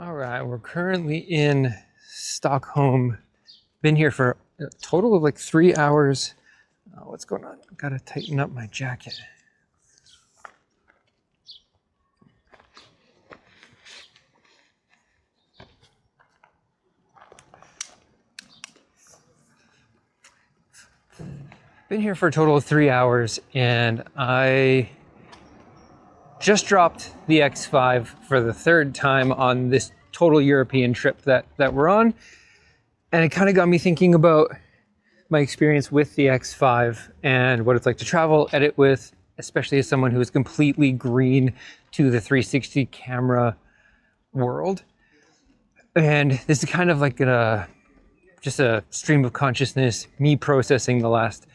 All right, we're currently in Stockholm. Been here for a total of like 3 hours. What's going on? Gotta tighten up my jacket. Been here for a total of 3 hours, and I just dropped the X5 for the third time on this total European trip that we're on. And it kind of got me thinking about my experience with the X5 and what it's like to travel, edit with, especially as someone who is completely green to the 360 camera world. And this is kind of like just a stream of consciousness, me processing the last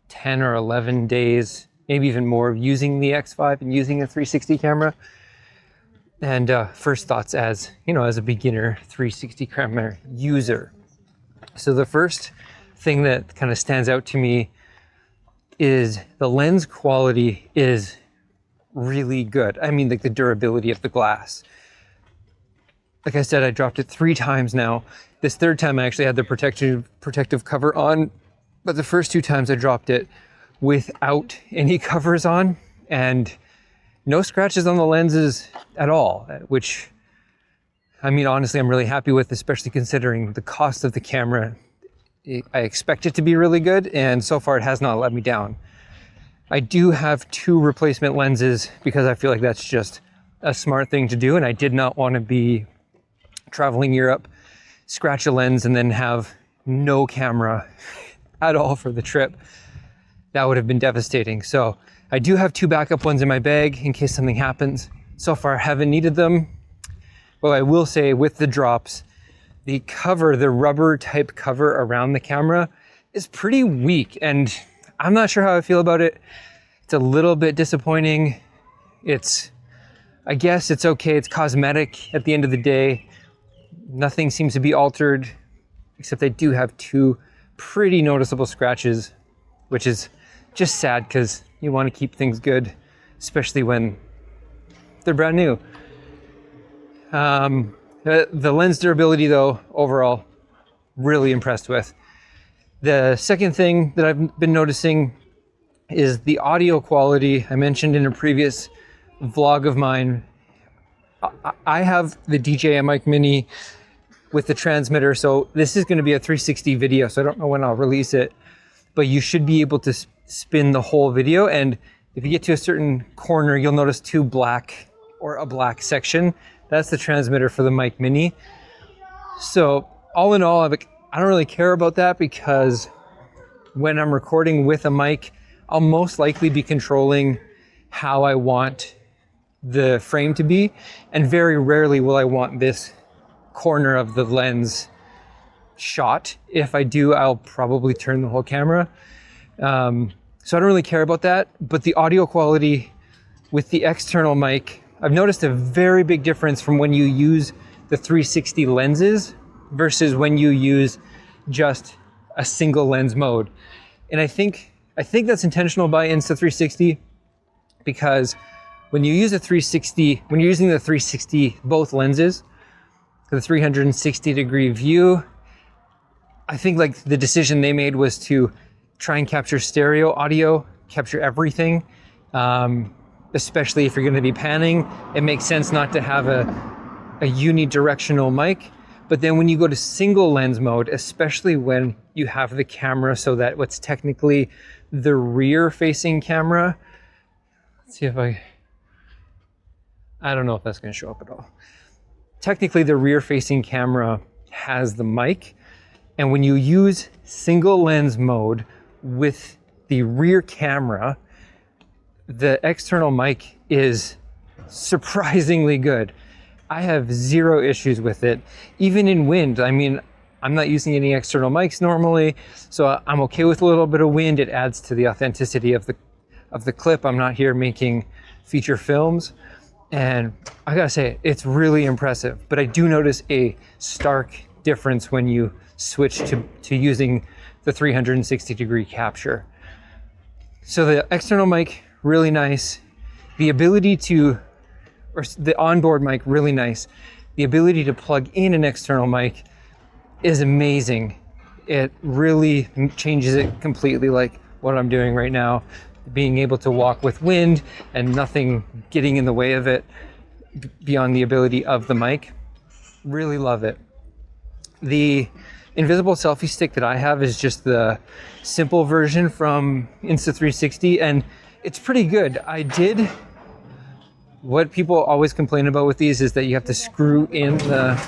10 or 11 days, maybe even more, of using the X5 and using a 360 camera. And first thoughts as a beginner 360 camera user. So the first thing that kind of stands out to me is the lens quality is really good. I mean, like the durability of the glass. Like I said, I dropped it 3 times now. This third time I actually had the protective cover on, but the first 2 times I dropped it without any covers on and no scratches on the lenses at all, which, I mean, honestly, I'm really happy with, especially considering the cost of the camera. I expect it to be really good, and so far it has not let me down. I do have 2 replacement lenses because I feel like that's just a smart thing to do, and I did not want to be traveling Europe, scratch a lens, and then have no camera at all for the trip. That would have been devastating. So I do have 2 backup ones in my bag in case something happens. So far I haven't needed them. Well, I will say with the drops, the cover, the rubber type cover around the camera is pretty weak, and I'm not sure how I feel about it. It's a little bit disappointing. I guess it's okay. It's cosmetic at the end of the day. Nothing seems to be altered, except I do have 2 pretty noticeable scratches, which is just sad because you want to keep things good, especially when they're brand new. The lens durability, though, overall, really impressed with. The second thing that I've been noticing is the audio quality. I mentioned in a previous vlog of mine, I have the DJI mic mini with the transmitter, so this is going to be a 360 video, so I don't know when I'll release it, but you should be able to spin the whole video, and if you get to a certain corner, you'll notice a black section. That's the transmitter for the mic mini. So all in all, I don't really care about that because when I'm recording with a mic, I'll most likely be controlling how I want the frame to be, and very rarely will I want this corner of the lens shot. If I do, I'll probably turn the whole camera. So I don't really care about that, but the audio quality with the external mic, I've noticed a very big difference from when you use the 360 lenses versus when you use just a single lens mode. And I think that's intentional by Insta360, because when you use when you're using the 360, both lenses, the 360 degree view, I think like the decision they made was to try and capture stereo audio, capture everything. Especially if you're going to be panning, it makes sense not to have a unidirectional mic. But then when you go to single lens mode, especially when you have the camera so that what's technically the rear facing camera, let's see if I don't know if that's going to show up at all. Technically the rear facing camera has the mic, and when you use single lens mode with the rear camera, the external mic is surprisingly good. I have 0 issues with it, even in wind. I mean, I'm not using any external mics normally, so I'm okay with a little bit of wind. It adds to the authenticity of the clip. I'm not here making feature films, and I gotta say, it's really impressive. But I do notice a stark difference when you switch to using the 360 degree capture. So the external mic, really nice. The ability to, or the onboard mic, really nice. the ability to plug in an external mic is amazing. It really changes it completely, like what I'm doing right now. Being able to walk with wind and nothing getting in the way of it beyond the ability of the mic. Really love it. The invisible selfie stick that I have is just the simple version from Insta360, and it's pretty good. What people always complain about with these is that you have to screw in the,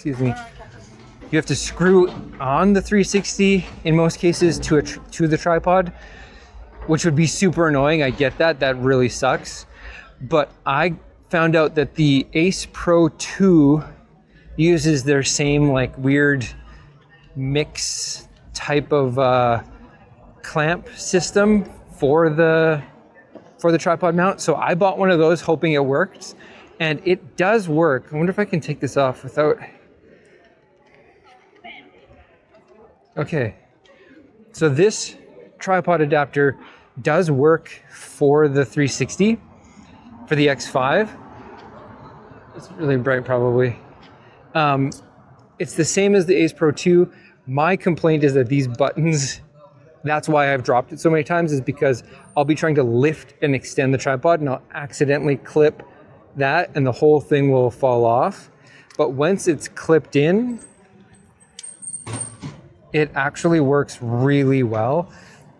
you have to screw on the 360 in most cases to the tripod, which would be super annoying. I get that. That really sucks. But I found out that the Ace Pro 2 uses their same like weird mix type of clamp system for the tripod mount. So I bought one of those hoping it worked, and it does work. I wonder if I can take this off without... Okay, so this tripod adapter does work for the 360, for the X5. It's really bright probably. It's the same as the Ace Pro 2. My complaint is that these buttons, that's why I've dropped it so many times, is because I'll be trying to lift and extend the tripod and I'll accidentally clip that and the whole thing will fall off. But once it's clipped in, it actually works really well.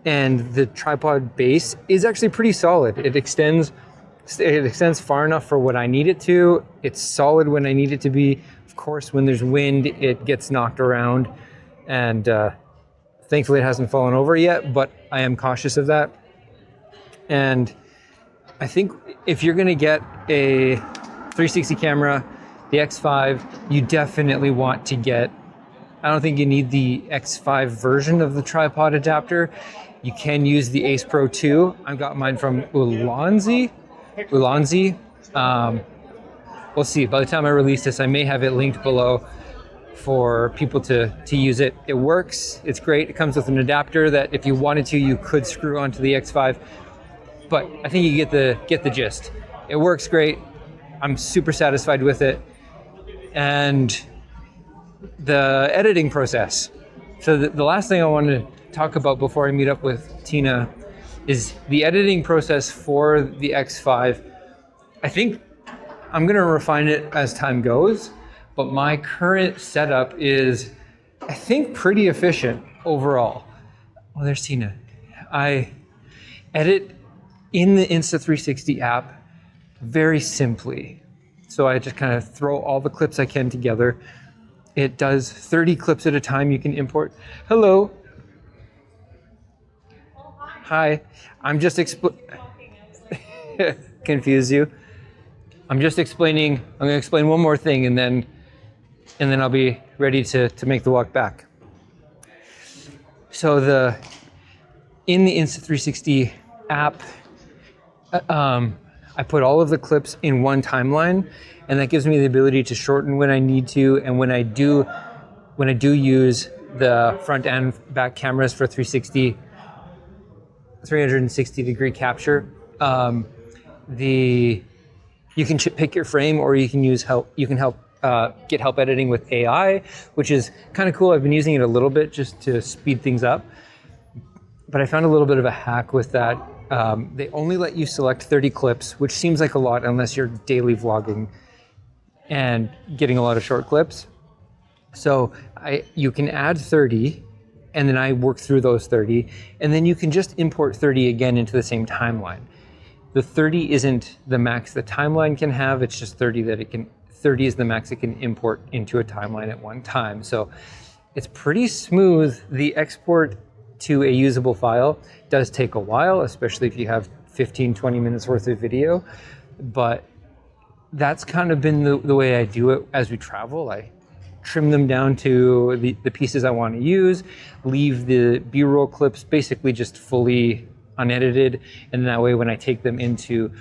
And the tripod base is actually pretty solid. It extends far enough for what I need it to. It's solid when I need it to be. Of course, when there's wind, it gets knocked around, and thankfully it hasn't fallen over yet, but I am cautious of that. And I think if you're gonna get a 360 camera, the X5, you definitely want to get, I don't think you need the X5 version of the tripod adapter. You can use the Ace Pro 2. I got mine from Ulanzi. We'll see. By the time I release this, I may have it linked below for people to use it. It works. It's great. It comes with an adapter that if you wanted to, you could screw onto the X5. But I think you get the gist. It works great. I'm super satisfied with it. And the editing process. So the last thing I wanted to talk about before I meet up with Tina is the editing process for the X5. I think I'm gonna refine it as time goes, but my current setup is, I think, pretty efficient overall. Well, there's Tina. I edit in the Insta360 app very simply. So I just kind of throw all the clips I can together. It does 30 clips at a time you can import. Hello. Hi. I'm just confuse you. I'm just explaining, I'm gonna explain one more thing and then I'll be ready to make the walk back. So in the Insta360 app, I put all of the clips in one timeline, and that gives me the ability to shorten when I need to. And when I do use the front and back cameras for 360 degree capture, you can pick your frame, or you can use help. You can get help editing with AI, which is kind of cool. I've been using it a little bit just to speed things up, but I found a little bit of a hack with that. They only let you select 30 clips, which seems like a lot unless you're daily vlogging and getting a lot of short clips. So you can add 30, and then I work through those 30, and then you can just import 30 again into the same timeline. The 30 isn't the max the timeline can have, it's just 30 that it can, 30 is the max it can import into a timeline at one time. So it's pretty smooth. The export to a usable file does take a while, especially if you have 15-20 minutes worth of video, but that's kind of been the way I do it as we travel. I trim them down to the pieces I want to use, leave the B-roll clips basically just fully unedited, and that way when I take them into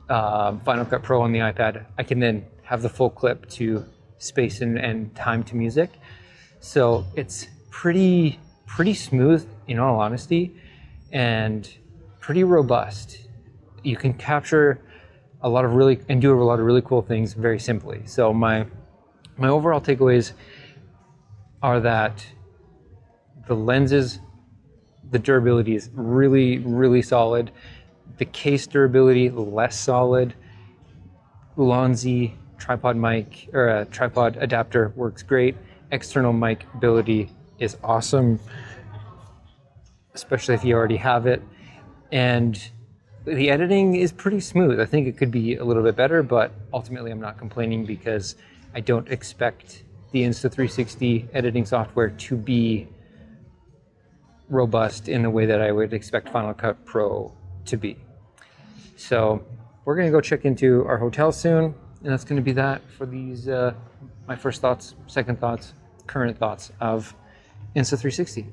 Final Cut Pro on the iPad, I can then have the full clip to space and time to music. So it's pretty smooth in all honesty, and pretty robust. You can capture a lot of really cool things very simply. So my My overall takeaways are that the lenses, the durability is really, really solid. The case durability, less solid. Ulanzi tripod mic or a tripod adapter works great. External mic ability is awesome, especially if you already have it. And the editing is pretty smooth. I think it could be a little bit better, but ultimately I'm not complaining because I don't expect the Insta360 editing software to be robust in the way that I would expect Final Cut Pro to be. So we're gonna go check into our hotel soon, and that's gonna be that for these, my first thoughts, second thoughts, current thoughts of Insta360.